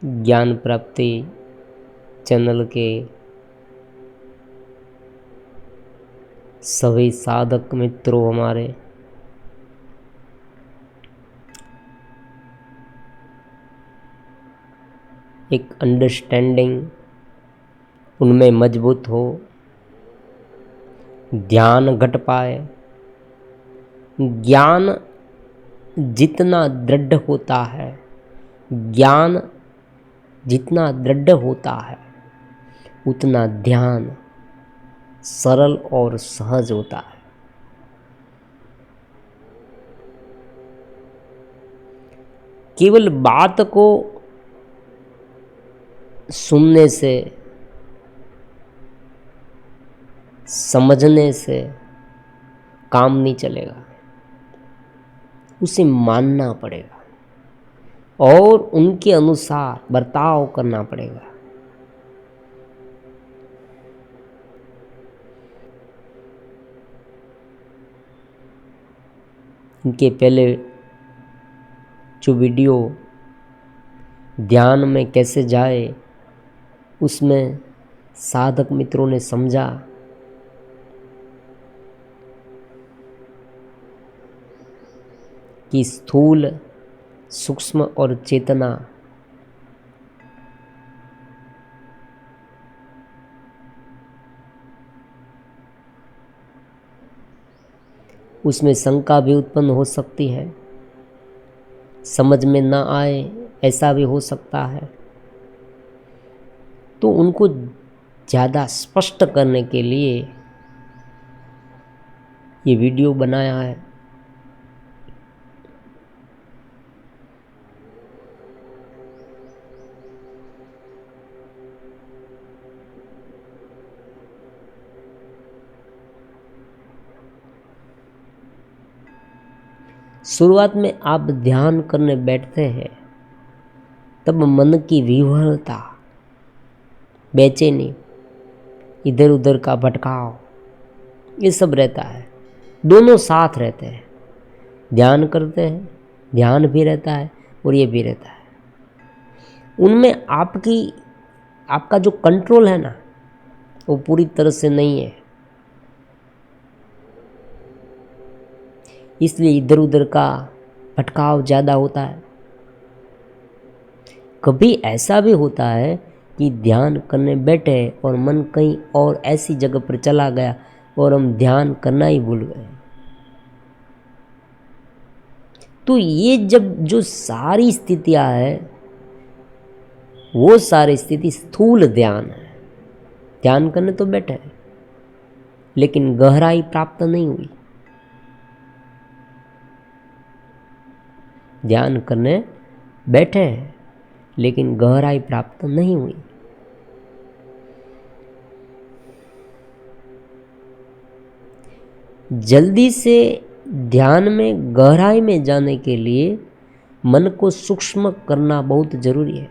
ज्ञान प्राप्ति चैनल के सभी साधक मित्रों, हमारे एक अंडरस्टैंडिंग उनमें मजबूत हो, ध्यान घट पाए। ज्ञान जितना दृढ़ होता है, ज्ञान जितना दृढ़ होता है, उतना ध्यान सरल और सहज होता है। केवल बात को सुनने से, समझने से काम नहीं चलेगा, उसे मानना पड़ेगा और उनके अनुसार बर्ताव करना पड़ेगा। इनके पहले जो वीडियो ध्यान में कैसे जाए, उसमें साधक मित्रों ने समझा कि स्थूल, सूक्ष्म और चेतना उसमें शंका भी उत्पन्न हो सकती है, समझ में ना आए ऐसा भी हो सकता है। तो उनको ज़्यादा स्पष्ट करने के लिए ये वीडियो बनाया है। शुरुआत में आप ध्यान करने बैठते हैं, तब मन की विह्वलता, बेचैनी, इधर उधर का भटकाव, ये सब रहता है। दोनों साथ रहते हैं। ध्यान करते हैं, ध्यान भी रहता है और ये भी रहता है। उनमें आपका जो कंट्रोल है ना, वो पूरी तरह से नहीं है। इसलिए इधर उधर का भटकाव ज़्यादा होता है। कभी ऐसा भी होता है कि ध्यान करने बैठे और मन कहीं और ऐसी जगह पर चला गया और हम ध्यान करना ही भूल गए। तो ये जब जो सारी स्थितियां है, वो सारी स्थिति स्थूल ध्यान है। ध्यान करने तो बैठे लेकिन गहराई प्राप्त नहीं हुई। ध्यान करने बैठे हैं लेकिन गहराई प्राप्त नहीं हुई। जल्दी से ध्यान में गहराई में जाने के लिए मन को सूक्ष्म करना बहुत जरूरी है।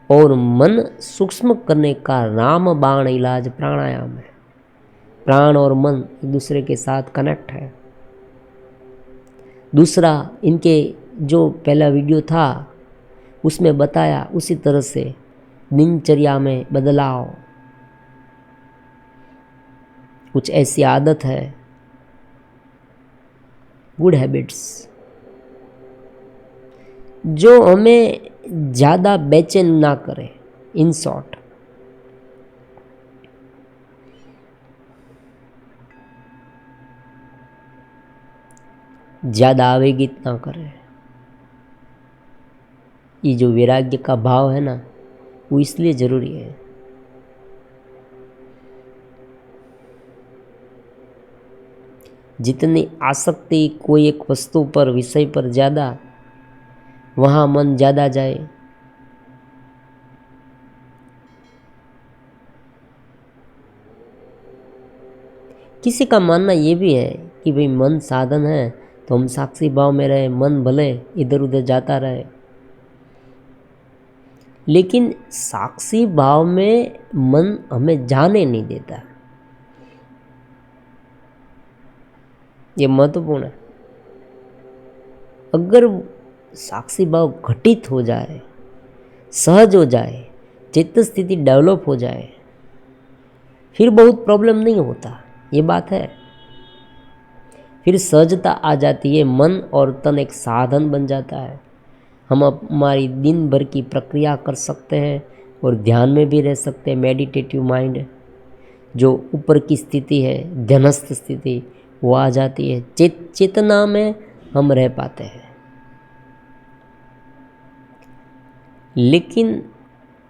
और मन सूक्ष्म करने का रामबाण इलाज प्राणायाम है। प्राण और मन एक दूसरे के साथ कनेक्ट है। दूसरा, इनके जो पहला वीडियो था उसमें बताया, उसी तरह से दिनचर्या में बदलाव, कुछ ऐसी आदत है, गुड हैबिट्स, जो हमें ज़्यादा बेचैन ना करे। इन शॉर्ट, ज़्यादा आवेगित ना करे। ये जो वैराग्य का भाव है ना, वो इसलिए ज़रूरी है। जितनी आसक्ति कोई एक वस्तु पर, विषय पर ज़्यादा, वहाँ मन ज़्यादा जाए। किसी का मानना ये भी है कि भाई मन साधन है तो हम साक्षी भाव में रहे, मन भले इधर उधर जाता रहे। लेकिन साक्षी भाव में मन हमें जाने नहीं देता, ये महत्वपूर्ण है। अगर साक्षी भाव घटित हो जाए सहज हो जाए, चित्त स्थिति डेवलप हो जाए, फिर बहुत प्रॉब्लम नहीं होता, ये बात है। फिर सहजता आ जाती है, मन और तन एक साधन बन जाता है। हम हमारी दिन भर की प्रक्रिया कर सकते हैं और ध्यान में भी रह सकते हैं। मेडिटेटिव माइंड जो ऊपर की स्थिति है, ध्यानस्थ स्थिति, वो आ जाती है। चेतना में हम रह पाते हैं। लेकिन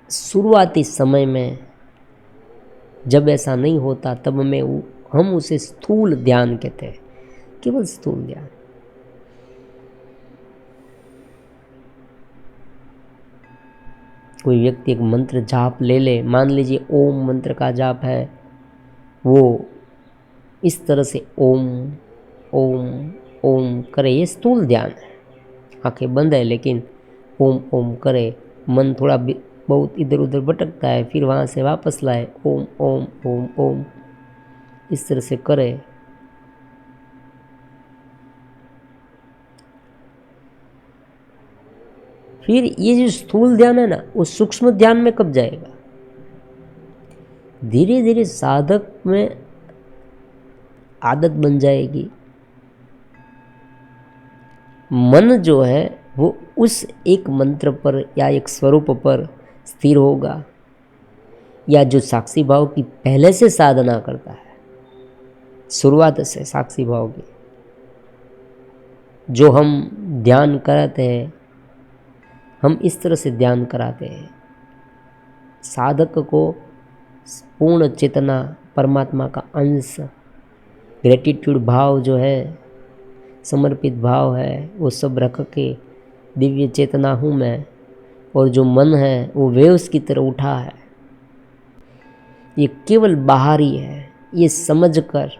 शुरुआती समय में जब ऐसा नहीं होता तब हम उसे स्थूल ध्यान कहते हैं, केवल स्थूल ध्यान। कोई व्यक्ति एक मंत्र जाप ले ले, मान लीजिए ओम मंत्र का जाप है, वो इस तरह से ओम ओम ओम करे, ये स्थूल ध्यान है। आंखें बंद है लेकिन ओम ओम करे, मन थोड़ा बहुत इधर उधर भटकता है, फिर वहाँ से वापस लाए, ओम ओम ओम ओम, इस तरह से करे। फिर ये जो स्थूल ध्यान है ना, वो सूक्ष्म ध्यान में कब जाएगा? धीरे धीरे साधक में आदत बन जाएगी। मन जो है वो उस एक मंत्र पर या एक स्वरूप पर स्थिर होगा, या जो साक्षी भाव की पहले से साधना करता है, शुरुआत से साक्षी भाव की, जो हम ध्यान कराते हैं, हम इस तरह से ध्यान कराते हैं साधक को पूर्ण चेतना, परमात्मा का अंश, ग्रेटिट्यूड भाव जो है, समर्पित भाव है, वो सब रख के दिव्य चेतना हूँ मैं, और जो मन है वो वेव्स की तरह उठा है, ये केवल बाहरी है, ये समझकर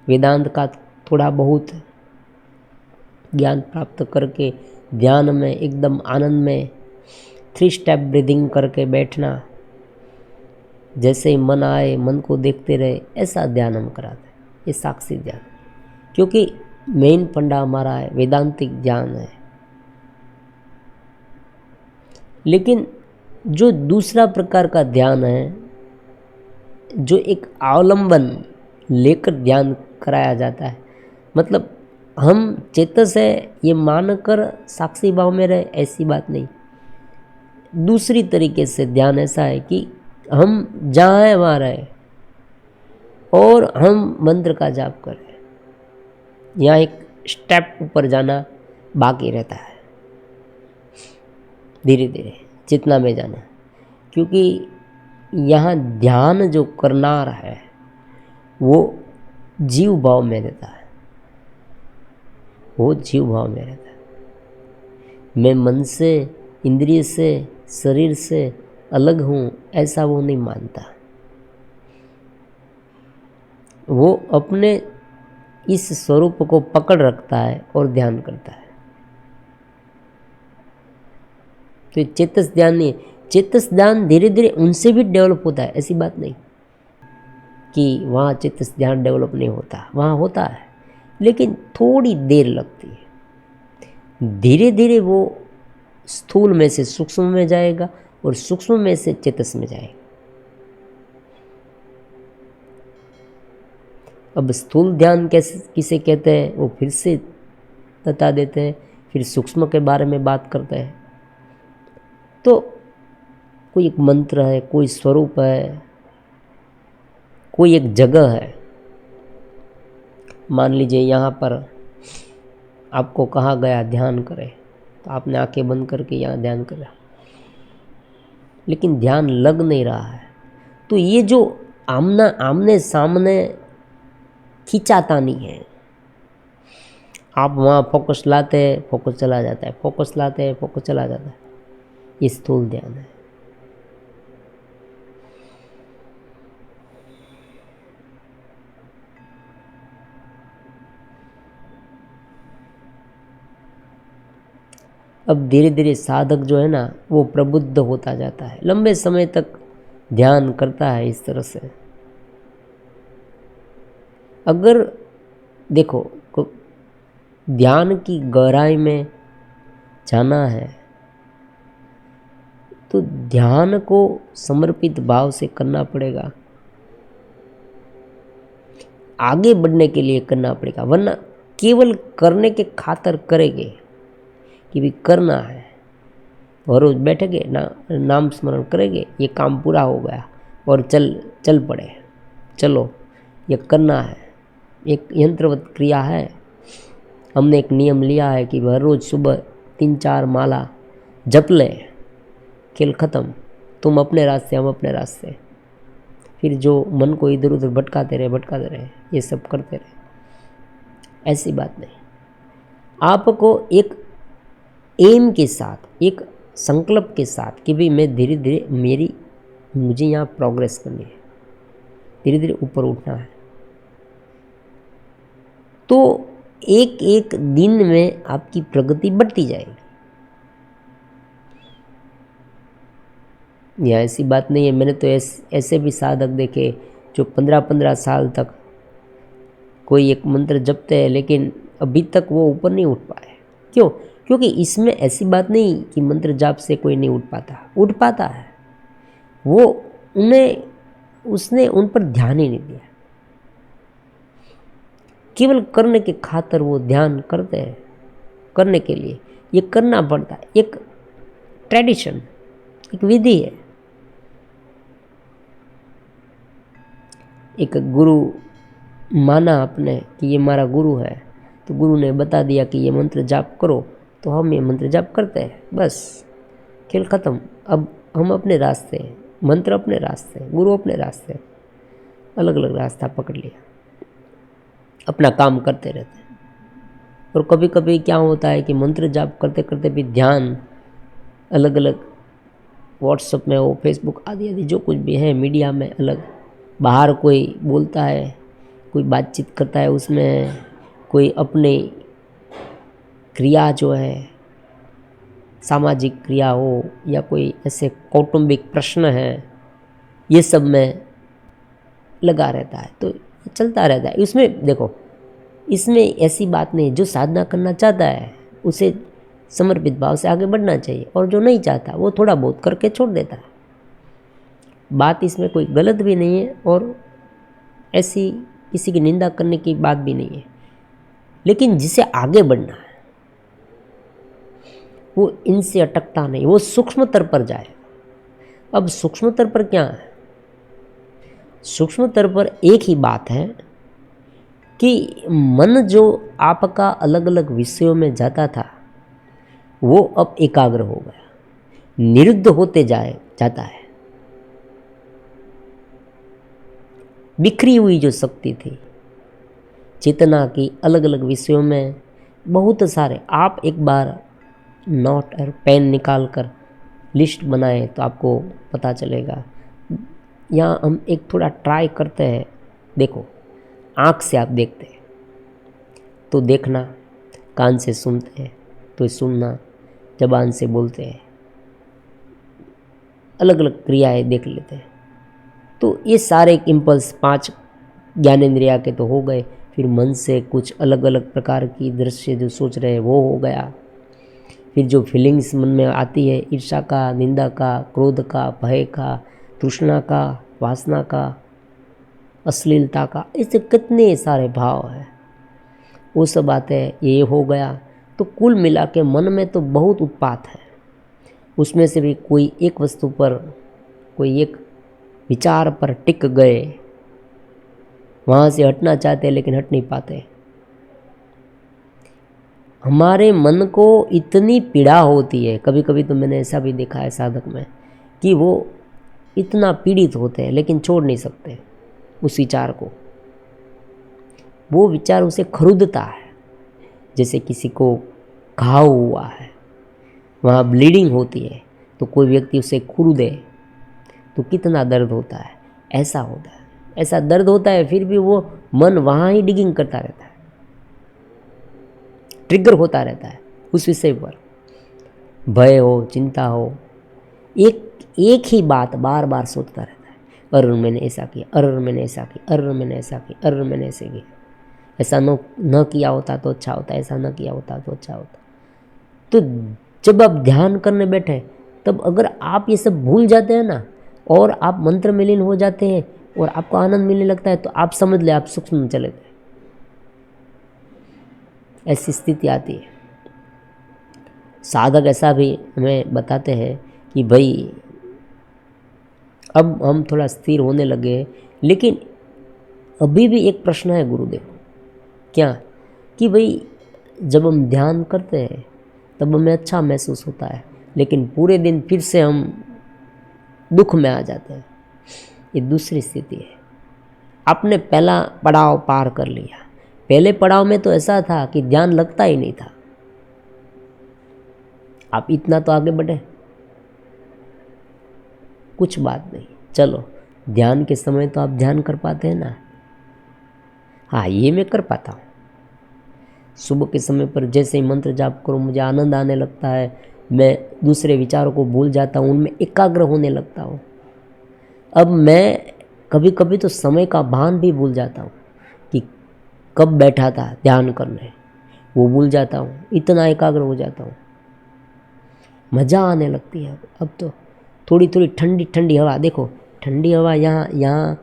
वेदांत का थोड़ा बहुत ज्ञान प्राप्त करके ध्यान में एकदम आनंद में 3 स्टेप ब्रीदिंग करके बैठना, जैसे ही मन आए मन को देखते रहे, ऐसा ध्यान हम कराते हैं। ये साक्षी ध्यान, क्योंकि मेन फंडा हमारा है वेदांतिक ज्ञान है। लेकिन जो दूसरा प्रकार का ध्यान है, जो एक अवलंबन लेकर ध्यान कराया जाता है, मतलब हम चेतस है ये मानकर साक्षी भाव में रहे, ऐसी बात नहीं। दूसरी तरीके से ध्यान ऐसा है कि हम जहाँ हैं वहाँ रहे और हम मंत्र का जाप करें। यहाँ एक स्टेप ऊपर जाना बाकी रहता है, धीरे धीरे चेतना में जाना, क्योंकि यहाँ ध्यान जो करनार है वो जीव भाव में रहता है, वो जीव भाव में रहता है। मैं मन से, इंद्रिय से, शरीर से अलग हूँ, ऐसा वो नहीं मानता। वो अपने इस स्वरूप को पकड़ रखता है और ध्यान करता है। तो चेतस ध्यान नहीं, चेतस ध्यान धीरे धीरे उनसे भी डेवलप होता है, ऐसी बात नहीं कि वहाँ चेतस ध्यान डेवलप नहीं होता, वहाँ होता है, लेकिन थोड़ी देर लगती है। धीरे धीरे वो स्थूल में से सूक्ष्म में जाएगा और सूक्ष्म में से चेतस में जाएगा। अब स्थूल ध्यान कैसे किसे कहते हैं वो फिर से बता देते हैं, फिर सूक्ष्म के बारे में बात करते हैं। तो कोई एक मंत्र है, कोई स्वरूप है, कोई एक जगह है। मान लीजिए यहाँ पर आपको कहा गया ध्यान करें, तो आपने आंखें बंद करके यहाँ ध्यान करा, लेकिन ध्यान लग नहीं रहा है। तो ये जो आमने सामने खींचातानी है, आप वहाँ फोकस लाते हैं, फोकस चला जाता है, फोकस लाते हैं, फोकस चला जाता है, ये स्थूल ध्यान है। अब धीरे धीरे साधक जो है ना वो प्रबुद्ध होता जाता है, लंबे समय तक ध्यान करता है इस तरह से। अगर देखो ध्यान की गहराई में जाना है तो ध्यान को समर्पित भाव से करना पड़ेगा, आगे बढ़ने के लिए करना पड़ेगा, वरना केवल करने के खातर करेंगे कि भी करना है और रोज बैठेंगे नाम स्मरण करेंगे, ये काम पूरा हो गया और चल पड़े, चलो ये करना है, एक यंत्रवत क्रिया है। हमने एक नियम लिया है कि हर रोज़ सुबह 3-4 माला जप ले, खेल ख़त्म, तुम अपने रास्ते हम अपने रास्ते। फिर जो मन को इधर उधर भटकाते रहे, ये सब करते रहे, ऐसी बात नहीं। आपको एक एम के साथ, एक संकल्प के साथ कि भाई मैं धीरे धीरे मुझे यहाँ प्रोग्रेस करनी है, धीरे धीरे ऊपर उठना है, तो एक एक दिन में आपकी प्रगति बढ़ती जाएगी। यह ऐसी बात नहीं है, मैंने तो ऐसे भी साधक देखे जो 15-15 साल तक कोई एक मंत्र जपते हैं लेकिन अभी तक वो ऊपर नहीं उठ पाए। क्यों? क्योंकि इसमें ऐसी बात नहीं कि मंत्र जाप से कोई नहीं उठ पाता है, उसने उन पर ध्यान ही नहीं दिया, केवल करने के खातर वो ध्यान करते हैं। करने के लिए ये करना पड़ता है, एक ट्रेडिशन, एक विधि है। एक गुरु माना आपने कि ये हमारा गुरु है, तो गुरु ने बता दिया कि ये मंत्र जाप करो, तो हम ये मंत्र जाप करते हैं, बस खेल ख़त्म। अब हम अपने रास्ते, मंत्र अपने रास्ते, गुरु अपने रास्ते, अलग अलग रास्ता पकड़ लिया, अपना काम करते रहते हैं। और कभी कभी क्या होता है कि मंत्र जाप करते करते भी ध्यान अलग अलग, व्हाट्सएप में हो, फेसबुक आदि आदि जो कुछ भी है मीडिया में, अलग बाहर कोई बोलता है, कोई बातचीत करता है, उसमें कोई अपनी क्रिया जो है, सामाजिक क्रिया हो या कोई ऐसे कौटुंबिक प्रश्न है, ये सब में लगा रहता है, तो चलता रहता है। इसमें देखो, इसमें ऐसी बात नहीं, जो साधना करना चाहता है उसे समर्पित भाव से आगे बढ़ना चाहिए, और जो नहीं चाहता वो थोड़ा बहुत करके छोड़ देता है। बात इसमें कोई गलत भी नहीं है और ऐसी किसी की निंदा करने की बात भी नहीं है, लेकिन जिसे आगे बढ़ना है वो इनसे अटकता नहीं, वो सूक्ष्मतर पर जाए। अब सूक्ष्मतर पर क्या है? सूक्ष्मतर पर एक ही बात है कि मन जो आपका अलग अलग विषयों में जाता था वो अब एकाग्र हो गया, निरुद्ध होते जाता है। बिखरी हुई जो शक्ति थी चेतना की अलग अलग विषयों में, बहुत सारे, आप एक बार नोट और पेन निकाल कर लिस्ट बनाए तो आपको पता चलेगा। यहाँ हम एक थोड़ा ट्राई करते हैं। देखो, आँख से आप देखते हैं तो देखना, कान से सुनते हैं तो सुनना, ज़बान से बोलते हैं, अलग अलग क्रियाएं देख लेते हैं। तो ये सारे इम्पल्स 5 ज्ञानेंद्रिया के तो हो गए। फिर मन से कुछ अलग अलग प्रकार की दृश्य जो सोच रहे हैं वो हो गया। फिर जो फीलिंग्स मन में आती है, ईर्ष्या का, निंदा का, क्रोध का, भय का, तृष्णा का, वासना का, अश्लीलता का, इससे कितने सारे भाव हैं, वो सब बातें ये हो गया। तो कुल मिला के मन में तो बहुत उत्पात है। उसमें से भी कोई एक वस्तु पर, कोई एक विचार पर टिक गए, वहाँ से हटना चाहते हैं लेकिन हट नहीं पाते। हमारे मन को इतनी पीड़ा होती है, कभी कभी तो मैंने ऐसा भी देखा है साधक में कि वो इतना पीड़ित होते हैं लेकिन छोड़ नहीं सकते उस विचार को। वो विचार उसे खरुदता है, जैसे किसी को घाव हुआ है, वहाँ ब्लीडिंग होती है, तो कोई व्यक्ति उसे खुरदे तो कितना दर्द होता है, ऐसा होता है, ऐसा दर्द होता है। फिर भी वो मन वहाँ ही डिगिंग करता रहता है, ट्रिगर होता रहता है उस विषय पर। भय हो, चिंता हो, एक ही बात बार बार सोचता रहता है, अरे मैंने ऐसा किया, अरे मैंने ऐसा किया, अरे मैंने ऐसा किया, अरे मैंने ऐसे किया, ऐसा न किया होता तो अच्छा होता, ऐसा न किया होता तो अच्छा होता। तो जब आप ध्यान करने बैठे तब अगर आप ये सब भूल जाते हैं ना और आप मंत्र में लीन हो जाते हैं और आपको आनंद मिलने लगता है, तो आप समझ ले आप सूक्ष्म में चले गए। ऐसी स्थिति आती है। साधक ऐसा भी हमें बताते हैं कि भाई अब हम थोड़ा स्थिर होने लगे, लेकिन अभी भी एक प्रश्न है गुरुदेव, क्या कि भाई जब हम ध्यान करते हैं तब हमें अच्छा महसूस होता है, लेकिन पूरे दिन फिर से हम दुख में आ जाते हैं। ये दूसरी स्थिति है। आपने पहला पड़ाव पार कर लिया। पहले पड़ाव में तो ऐसा था कि ध्यान लगता ही नहीं था। आप इतना तो आगे बढ़े, कुछ बात नहीं, चलो ध्यान के समय तो आप ध्यान कर पाते हैं ना। हाँ, ये मैं कर पाता हूँ। सुबह के समय पर जैसे ही मंत्र जाप करूँ मुझे आनंद आने लगता है, मैं दूसरे विचारों को भूल जाता हूँ, उनमें एकाग्र होने लगता हूँ। अब मैं कभी कभी तो समय का भान भी भूल जाता हूँ कि कब बैठा था ध्यान करने, वो भूल जाता हूँ, इतना एकाग्र हो जाता हूँ। मज़ा आने लगती है। अब तो थोड़ी थोड़ी ठंडी ठंडी हवा, देखो ठंडी हवा यहाँ यहाँ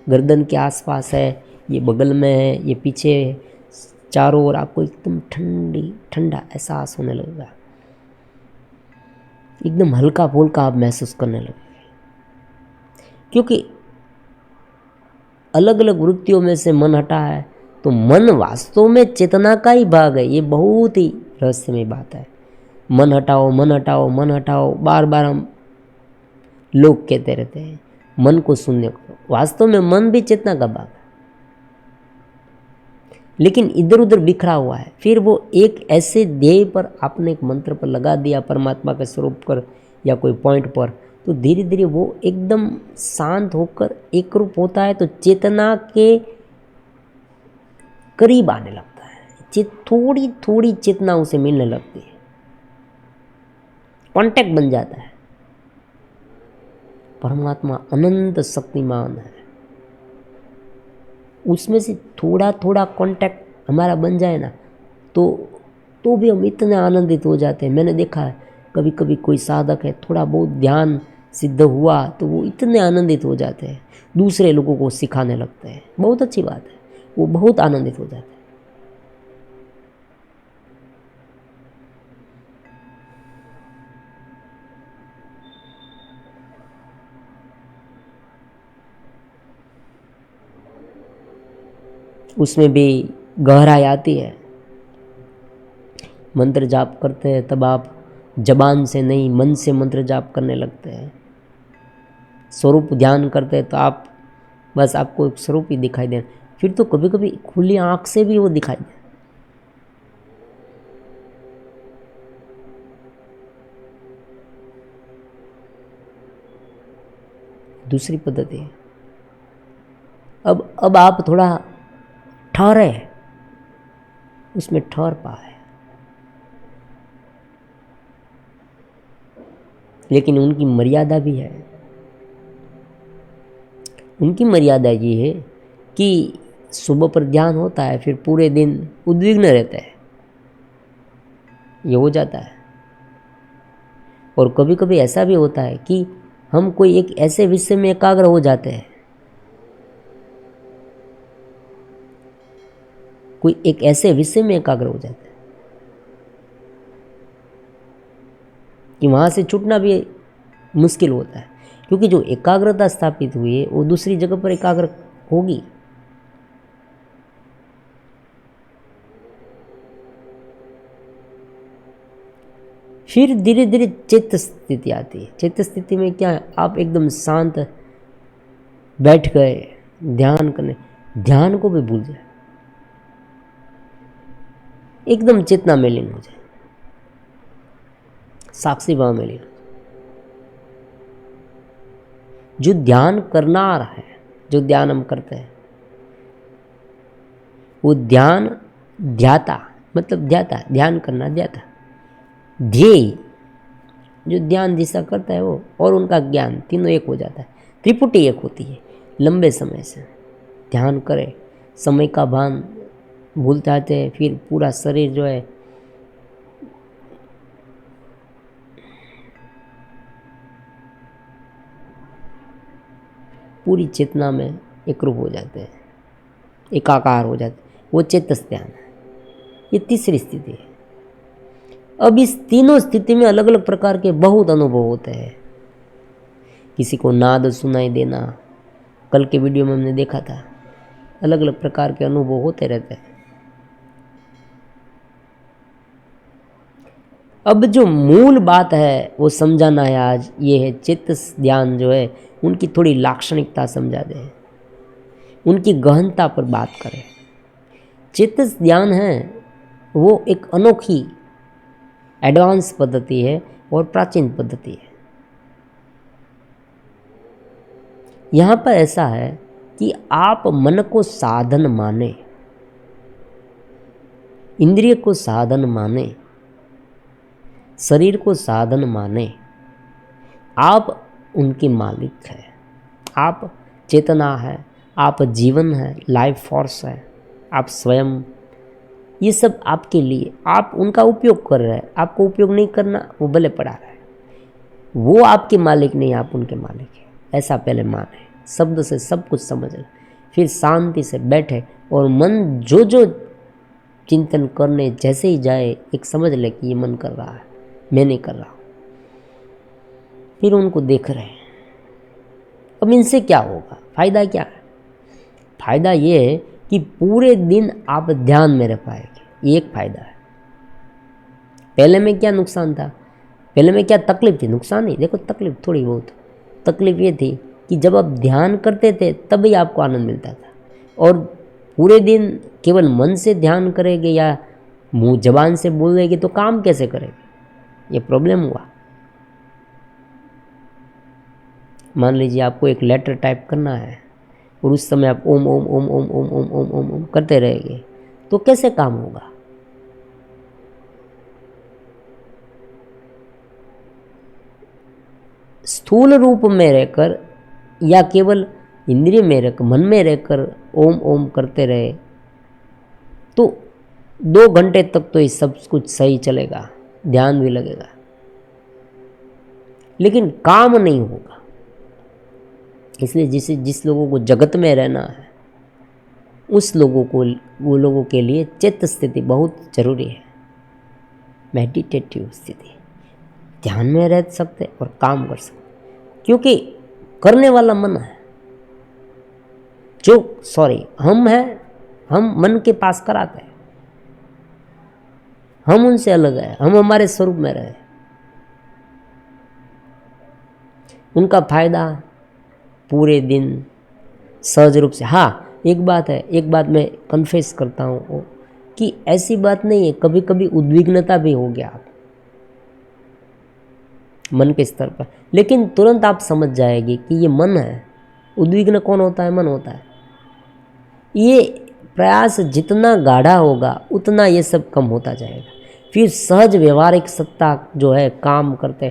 गर्दन के आसपास है, ये बगल में है, ये पीछे, चारों ओर आपको एकदम ठंडी ठंडा एहसास होने लगेगा। एकदम हल्का फुल्का आप महसूस करने लगेंगे, क्योंकि अलग अलग वृत्तियों में से मन हटा है। तो मन वास्तव में चेतना का ही भाग है। ये बहुत ही रहस्यमय बात है। मन हटाओ, मन हटाओ, मन हटाओ, बार बार हम लोग कहते रहते हैं मन को शून्य करो। वास्तव में मन भी चेतना का भाग है, लेकिन इधर उधर बिखरा हुआ है। फिर वो एक ऐसे ध्येय पर आपने एक मंत्र पर लगा दिया, परमात्मा के स्वरूप पर या कोई पॉइंट पर, तो धीरे धीरे वो एकदम शांत होकर एक रूप होता है। तो चेतना के करीब आने लगता है, थोड़ी थोड़ी चेतना उसे मिलने लगती है, कांटेक्ट बन जाता है। परमात्मा अनंत शक्तिमान है, उसमें से थोड़ा थोड़ा कांटेक्ट हमारा बन जाए ना, तो भी हम इतने आनंदित हो जाते हैं। मैंने देखा है कभी कभी कोई साधक है, थोड़ा बहुत ध्यान सिद्ध हुआ तो वो इतने आनंदित हो जाते हैं, दूसरे लोगों को सिखाने लगते हैं। बहुत अच्छी बात है, वो बहुत आनंदित हो जाते हैं। उसमें भी गहराई आती है। मंत्र जाप करते हैं तब आप जबान से नहीं मन से मंत्र जाप करने लगते हैं। स्वरूप ध्यान करते हैं तो आप बस आपको एक स्वरूप ही दिखाई दे। फिर तो कभी कभी खुली आंख से भी वो दिखाई दे। दूसरी पद्धति है। अब आप थोड़ा ठहरे, उसमें ठहर पाए, लेकिन उनकी मर्यादा भी है। उनकी मर्यादा ये है कि सुबह पर ध्यान होता है, फिर पूरे दिन उद्विग्न रहते हैं, ये हो जाता है। और कभी कभी ऐसा भी होता है कि हम कोई एक ऐसे विषय में एकाग्र हो जाते हैं, कोई एक ऐसे विषय में एकाग्र हो जाता है कि वहाँ से छूटना भी मुश्किल होता है, क्योंकि जो एकाग्रता स्थापित हुई है वो दूसरी जगह पर एकाग्र होगी। फिर धीरे धीरे चित्त स्थिति आती है। चित्त स्थिति में क्या है, आप एकदम शांत बैठ गए ध्यान करने, ध्यान को भी भूल जाए, एकदम चेतना में लीन हो जाए, साक्षी भाव में लीन हो जाए। जो ध्यान करना है, जो ध्यान हम करते हैं, वो ध्यान ध्याता, मतलब ध्याता, ध्यान करना ध्याता, ध्येय जो ध्यान जिसका करता है वो और उनका ज्ञान, तीनों एक हो जाता है। त्रिपुटी एक होती है। लंबे समय से ध्यान करें, समय का भान भूल जाते हैं, फिर पूरा शरीर जो है पूरी चेतना में एकरूप हो जाते हैं, एकाकार हो जाते हैं, वो चेतस ध्यान है। ये तीसरी स्थिति है। अब इस तीनों स्थिति में अलग अलग प्रकार के बहुत अनुभव होते हैं। किसी को नाद सुनाई देना, कल के वीडियो में हमने देखा था, अलग अलग प्रकार के अनुभव होते रहते हैं। अब जो मूल बात है वो समझाना है आज, ये है चेतस ध्यान जो है उनकी थोड़ी लाक्षणिकता समझा दें, उनकी गहनता पर बात करें। चेतस ध्यान है वो एक अनोखी एडवांस पद्धति है और प्राचीन पद्धति है। यहाँ पर ऐसा है कि आप मन को साधन माने, इंद्रिय को साधन माने, शरीर को साधन माने, आप उनके मालिक हैं। आप चेतना है, आप जीवन है, लाइफ फोर्स है, आप स्वयं, ये सब आपके लिए, आप उनका उपयोग कर रहे हैं। आपको उपयोग नहीं करना, वो भले पड़ा रहे, वो आपके मालिक नहीं, आप उनके मालिक हैं। ऐसा पहले माने, शब्द से सब कुछ समझ लें, फिर शांति से बैठे और मन जो जो चिंतन करने जैसे ही जाए, एक समझ ले कि ये मन कर रहा है, मैं नहीं कर रहा हूँ, फिर उनको देख रहे हैं। अब इनसे क्या होगा, फायदा क्या है? फायदा ये है कि पूरे दिन आप ध्यान में रह पाएंगे, ये एक फायदा है। पहले में क्या नुकसान था, पहले में क्या तकलीफ थी? नुकसान ही, देखो तकलीफ थोड़ी बहुत, तकलीफ ये थी कि जब आप ध्यान करते थे तभी आपको आनंद मिलता था, और पूरे दिन केवल मन से ध्यान करेंगे या मुंह जबान से बोलेंगे तो काम कैसे करेंगे, ये प्रॉब्लम हुआ। मान लीजिए आपको एक लेटर टाइप करना है और उस समय आप ओम ओम ओम ओम ओम ओम ओम ओम ओम करते रहेंगे तो कैसे काम होगा? स्थूल रूप में रहकर या केवल इंद्रिय में रहकर, मन में रहकर ओम ओम करते रहे तो 2 घंटे तक तो ये सब कुछ सही चलेगा, ध्यान भी लगेगा, लेकिन काम नहीं होगा। इसलिए जिस लोगों को जगत में रहना है, उस लोगों को, वो लोगों के लिए चित्त स्थिति बहुत जरूरी है, मेडिटेटिव स्थिति। ध्यान में रह सकते और काम कर सकते, क्योंकि करने वाला मन है, हम हैं, हम मन के पास कराते हैं, हम उनसे अलग है, हम हमारे स्वरूप में रहे। उनका फायदा पूरे दिन सहज रूप से। हाँ, एक बात है, एक बात मैं कन्फेस करता हूँ कि ऐसी बात नहीं है, कभी कभी उद्विग्नता भी हो गया आप मन के स्तर पर, लेकिन तुरंत आप समझ जाएंगे कि ये मन है। उद्विग्न कौन होता है? मन होता है। ये प्रयास जितना गाढ़ा होगा उतना ये सब कम होता जाएगा, फिर सहज व्यवहारिक सत्ता जो है काम करते